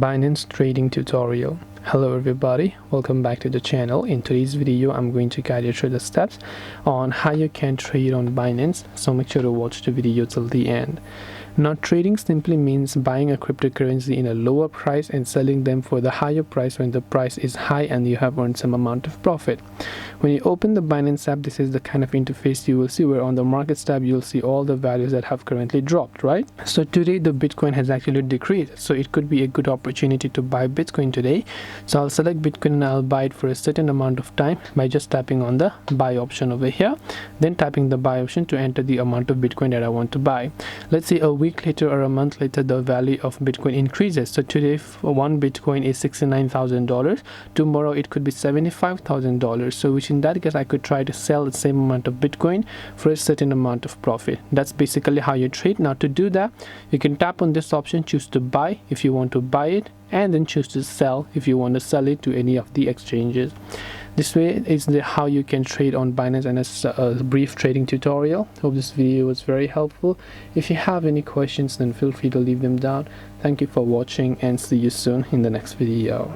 Binance trading tutorial. Hello everybody, welcome back to the channel. In today's video I'm going to guide you through the steps on how you can trade on Binance, so make sure to watch the video till the end. Now, trading simply means buying a cryptocurrency in a lower price and selling them for the higher price when the price is high and you have earned some amount of profit. When you open the Binance app, this is the kind of interface you will see, where on the markets tab you'll see all the values that have currently dropped, right? So today the Bitcoin has actually decreased, so it could be a good opportunity to buy Bitcoin today. So I'll select Bitcoin and I'll buy it for a certain amount of time by just tapping on the buy option over here, then tapping the buy option to enter the amount of Bitcoin that I want to buy. Let's say a week later or a month later the value of Bitcoin increases. So today one Bitcoin is $69,000. Tomorrow it could be $75,000. So which in that case I could try to sell the same amount of Bitcoin for a certain amount of profit. That's basically how you trade. Now to do that, you can tap on this option, choose to buy if you want to buy it, and then choose to sell if you want to sell it to any of the exchanges. This way is how you can trade on Binance, and it's a brief trading tutorial. Hope this video was very helpful. If you have any questions, then feel free to leave them down. Thank you for watching and see you soon in the next video.